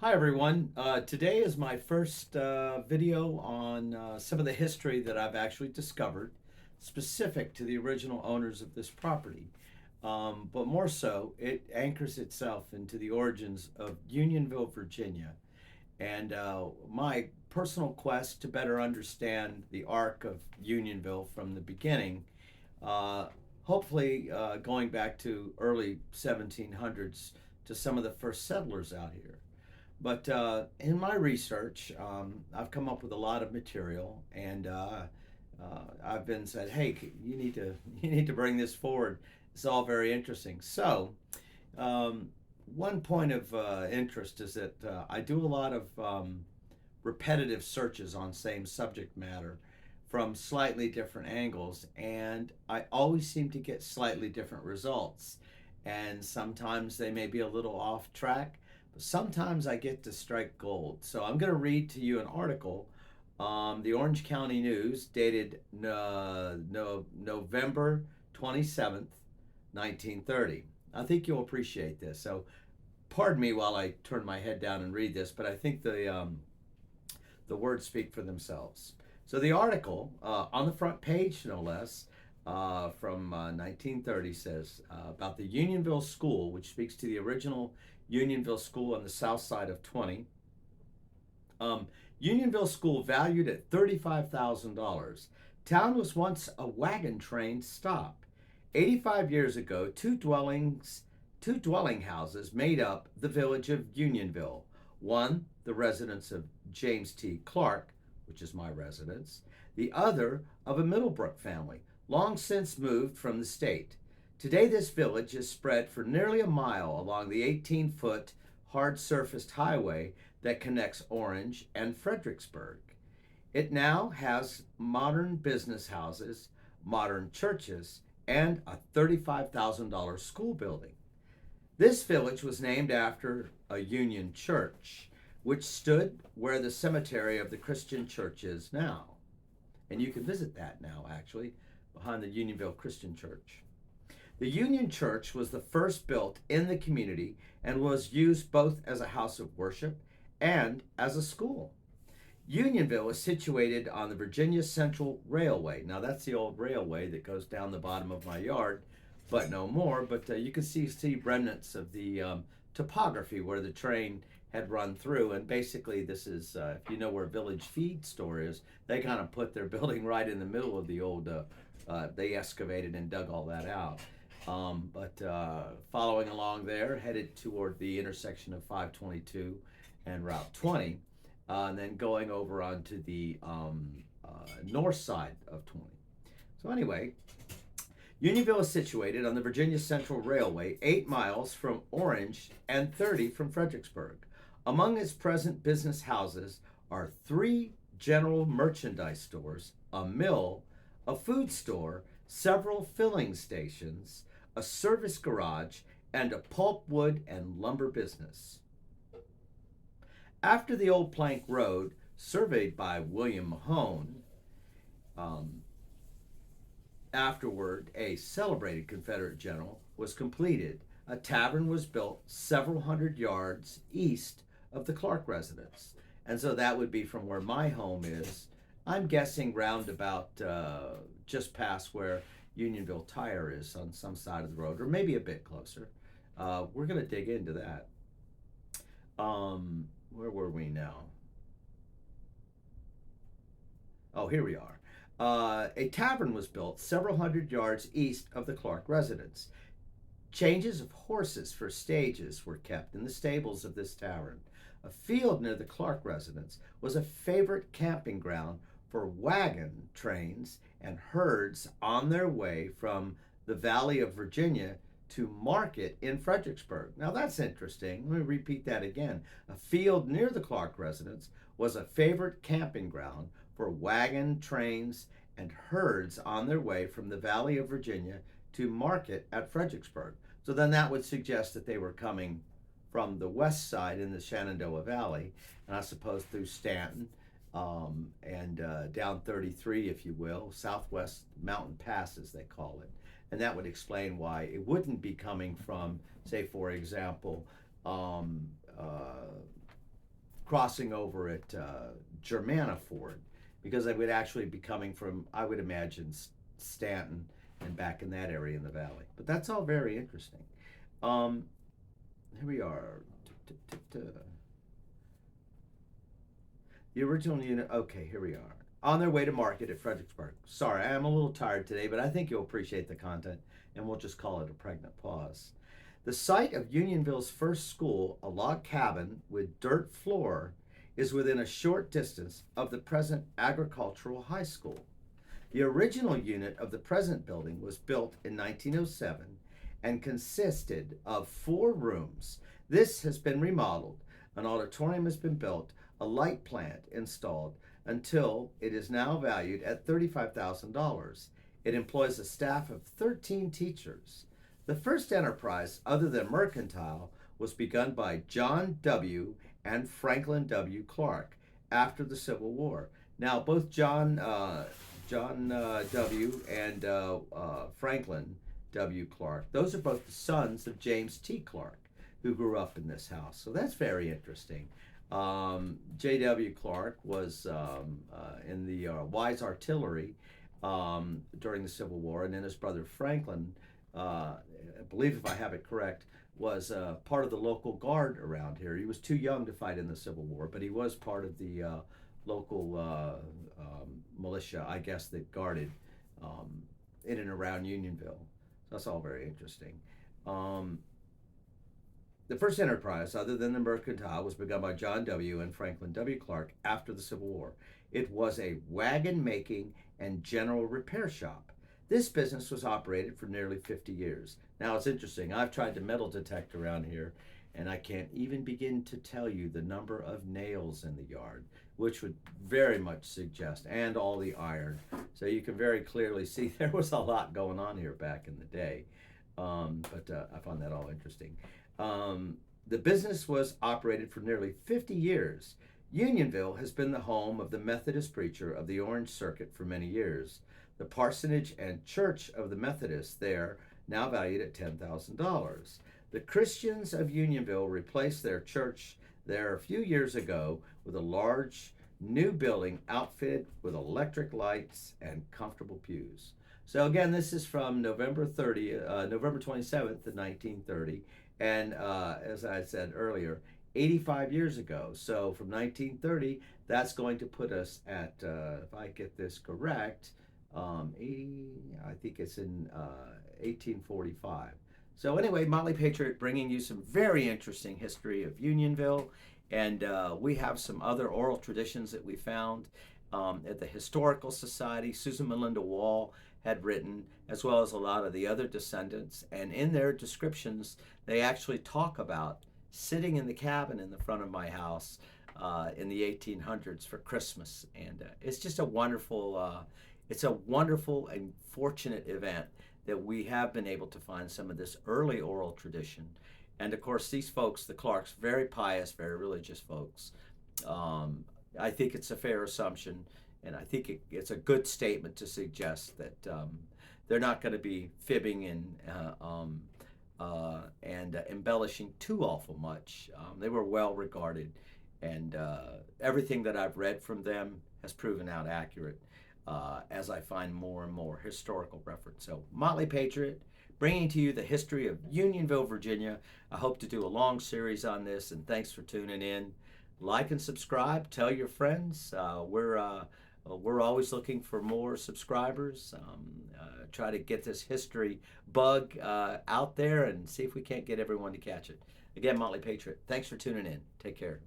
Hi everyone. Today is my first video on some of the history that I've actually discovered specific to the original owners of this property. But more so, it anchors itself into the origins of Unionville, Virginia, and my personal quest to better understand the arc of Unionville from the beginning, uh, hopefully going back to early 1700s to some of the first settlers out here. But in my research, I've come up with a lot of material, and I've been said, "Hey, you need to bring this forward. It's all very interesting." So, um, one point of interest is that I do a lot of repetitive searches on same subject matter from slightly different angles, and I always seem to get slightly different results. And sometimes they may be a little off track, but sometimes I get to strike gold. So I'm going to read to you an article, the Orange County News, dated November 27th, 1930. I think you'll appreciate this. So pardon me while I turn my head down and read this, but I think the words speak for themselves. So the article, on the front page, no less, from 1930 says about the Unionville School, which speaks to the original Unionville School on the south side of 20. Unionville School valued at $35,000. Town was once a wagon train stop. 85 years ago, two dwelling houses made up the village of Unionville. One, the residence of James T. Clark, which is my residence, the other of a Middlebrook family, long since moved from the state. Today, this village is spread for nearly a mile along the 18-foot hard surfaced highway that connects Orange and Fredericksburg. It now has modern business houses, modern churches, and a $35,000 school building. This village was named after a Union church, which stood where the cemetery of the Christian church is now. And you can visit that now, actually, behind the Unionville Christian Church. The Union Church was the first built in the community and was used both as a house of worship and as a school. Unionville is situated on the Virginia Central Railway. Now, that's the old railway that goes down the bottom of my yard, but no more. But you can see remnants of the topography where the train had run through. And basically, this is, if you know where Village Feed Store is, they kind of put their building right in the middle of the old, they excavated and dug all that out. But following along there, headed toward the intersection of 522 and Route 20, and then going over onto the north side of 20. So anyway, Unionville is situated on the Virginia Central Railway, 8 miles from Orange and 30 from Fredericksburg. Among its present business houses are 3 general merchandise stores, a mill, a food store, several filling stations, a service garage, and a pulpwood and lumber business. After the old plank road, surveyed by William Mahone, afterward a celebrated Confederate general, was completed, a tavern was built several hundred yards east of the Clark residence. And so that would be from where my home is. I'm guessing round about just past where Unionville Tire is on some side of the road, or maybe a bit closer. We're going to dig into that. Where were we now? Oh, here we are. A tavern was built several hundred yards east of the Clark residence. Changes of horses for stages were kept in the stables of this tavern. A field near the Clark residence was a favorite camping ground for wagon trains and herds on their way from the Valley of Virginia to market in Fredericksburg. Now that's interesting. Let me repeat that again. A field near the Clark residence was a favorite camping ground for wagon trains and herds on their way from the Valley of Virginia to market at Fredericksburg. So then that would suggest that they were coming from the west side in the Shenandoah Valley, and I suppose through Stanton, and down 33, if you will, Southwest Mountain Pass, as they call it. And that would explain why it wouldn't be coming from, say, for example, crossing over at Germanna Ford, because they would actually be coming from, I would imagine, Stanton and back in that area in the valley. But that's all very interesting. Um, Here we are. The original unit. Okay, here we are. On their way to market at Fredericksburg. Sorry, I'm a little tired today, but I think you'll appreciate the content, and we'll just call it a pregnant pause. The site of Unionville's first school, a log cabin with dirt floor, is within a short distance of the present agricultural high school. The original unit of the present building was built in 1907 and consisted of 4 rooms. This has been remodeled, an auditorium has been built, a light plant installed, until it is now valued at $35,000. It employs a staff of 13 teachers. The first enterprise, other than mercantile, was begun by John W. and Franklin W. Clark after the Civil War. Now, both John W. and Franklin W. Clark, those are both the sons of James T. Clark, who grew up in this house. So that's very interesting. J.W. Clark was in the Wise Artillery during the Civil War, and then his brother Franklin, I believe if I have it correct, was part of the local guard around here. He was too young to fight in the Civil War, but he was part of the local militia, I guess, that guarded in and around Unionville. So that's all very interesting. The first enterprise, other than the mercantile, was begun by John W. and Franklin W. Clark after the Civil War. It was a wagon making and general repair shop. This business was operated for nearly 50 years. Now, it's interesting. I've tried to metal detect around here, and I can't even begin to tell you the number of nails in the yard, which would very much suggest, and all the iron. So you can very clearly see there was a lot going on here back in the day. But I found that all interesting. The business was operated for nearly 50 years. Unionville has been the home of the Methodist preacher of the Orange Circuit for many years. The parsonage and church of the Methodists there, now valued at $10,000. The Christians of Unionville replaced their church there a few years ago with a large new building outfitted with electric lights and comfortable pews. So again, this is from November 27th of 1930. And as I said earlier, 85 years ago. So from 1930, that's going to put us at, if I get this correct, I think it's in 1845. So anyway, Motley Patriot bringing you some very interesting history of Unionville. And we have some other oral traditions that we found at the Historical Society. Susan Melinda Wall had written, as well as a lot of the other descendants. And in their descriptions, they actually talk about sitting in the cabin in the front of my house in the 1800s for Christmas. And it's just a wonderful, it's a wonderful and fortunate event that we have been able to find some of this early oral tradition. And of course, these folks, the Clarks, very pious, very religious folks. I think it's a fair assumption, and I think it's a good statement to suggest that they're not going to be fibbing and embellishing too awful much. They were well regarded, and everything that I've read from them has proven out accurate as I find more and more historical reference. So, Motley Patriot, bringing to you the history of Unionville, Virginia. I hope to do a long series on this, and thanks for tuning in. Like and subscribe. Tell your friends. We're always looking for more subscribers. Try to get this history bug out there and see if we can't get everyone to catch it. Again, Motley Patriot, thanks for tuning in. Take care.